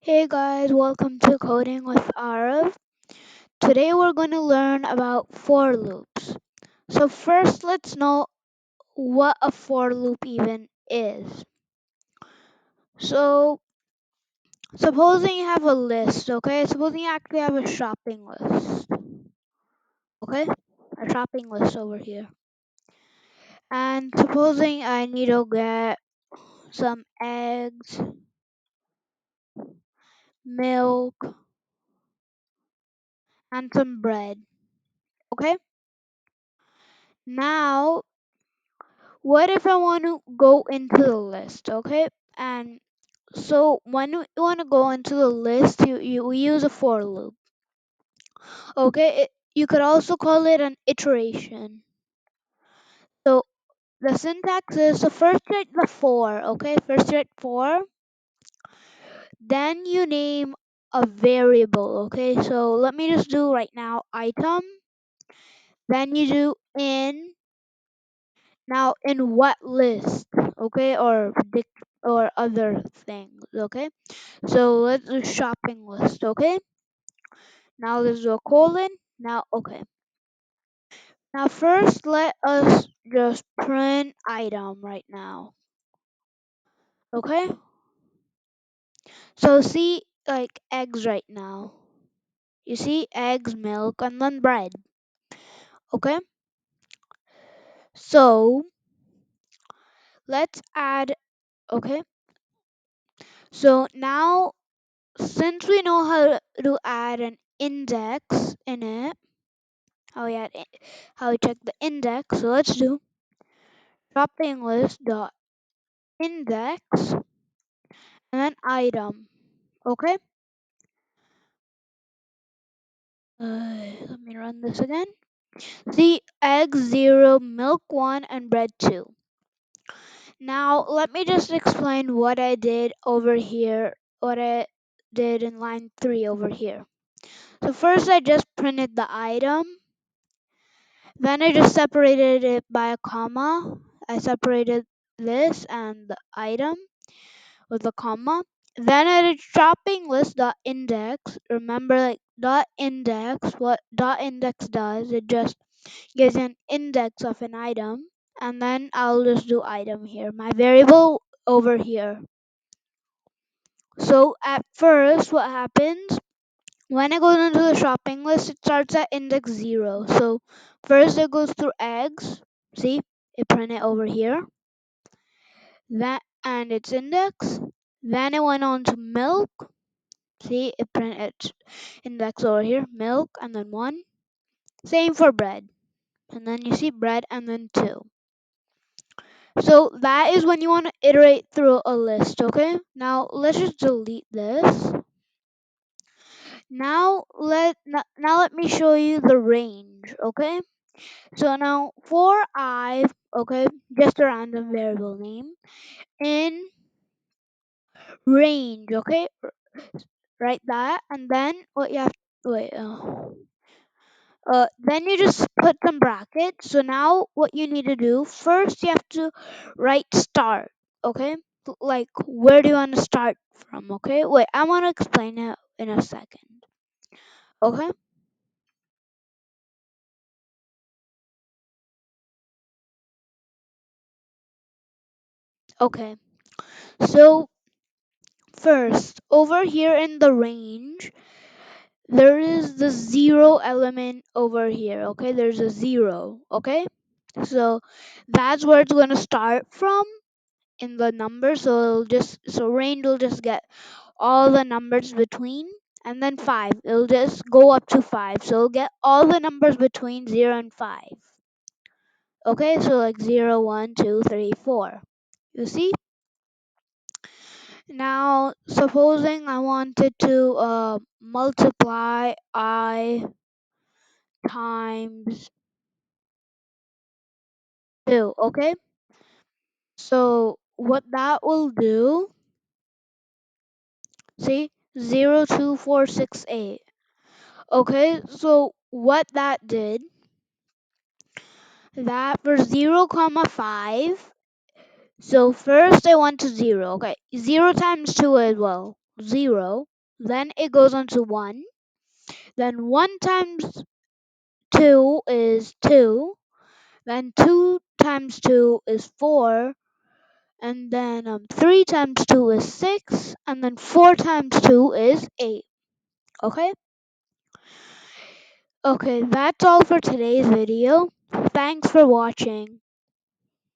Hey guys, welcome to Coding with Arav. Today we're going to learn about for loops. So first let's know what a for loop even is. So supposing you have a list, okay? Supposing you actually have a shopping list, okay? A shopping list over here. And supposing I need to get some eggs, milk, and some bread, okay? Now what if I want to go into the list, okay? And so when you want to go into the list, we use a for loop, okay? You could also call it an iteration. So the syntax is, so first write the for, okay? First write for, then you name a variable, okay? So let me just do right now item, then you do in, now in what list, okay? Or other things, okay? So let's do shopping list, okay? Now let's do a colon. Now, okay. Now first let us just print item right now, okay? So see like eggs right now. You see eggs, milk, and then bread, okay? So let's add, okay? So now since we know how to add an index in it, how we check the index, so let's do shopping list dot index and then item. Okay. Let me run this again. See, egg 0, milk 1, and bread 2. Now, let me just explain what I did over here, what I did in line 3 over here. So first I just printed the item, then I just separated it by a comma. I separated this and the item with a comma. Then I did shopping list dot index. Remember, like dot index, what dot index does, it just gives an index of an item, and then I'll just do item here, my variable over here. So at first, what happens when it goes into the shopping list, it starts at index 0. So first it goes through eggs. See, it printed over here. That and its index. Then it went on to milk. See, it printed index over here, milk, and then 1. Same for bread. And then you see bread and then 2. So that is when you want to iterate through a list, okay? Now let's just delete this. Now let me show you the range, okay? So now for I, okay, just a random variable name in range, okay? Write that, and then what you have wait then you just put some brackets. So now what you need to do, first you have to write start, okay? Like where do you want to start from, okay? Wait, I want to explain it in a second, okay? Okay, so first over here in the range, there is the 0 element over here, okay? There's a 0, okay? So that's where it's going to start from in the number. So range will just get all the numbers between, and then 5, it'll just go up to 5, so it'll get all the numbers between 0 and 5. Okay, so like 0, 1, 2, 3, 4. You see? Now supposing I wanted to multiply I times 2. Okay, so what that will do, see, 02468. Okay, so what that did, that for 0 comma 5, so first I went to 0. Okay, 0 times 2 as well, 0. Then it goes on to 1. Then 1 times 2 is 2. Then 2 times 2 is 4. And then 3 times 2 is 6. And then 4 times 2 is 8. Okay? Okay, that's all for today's video. Thanks for watching.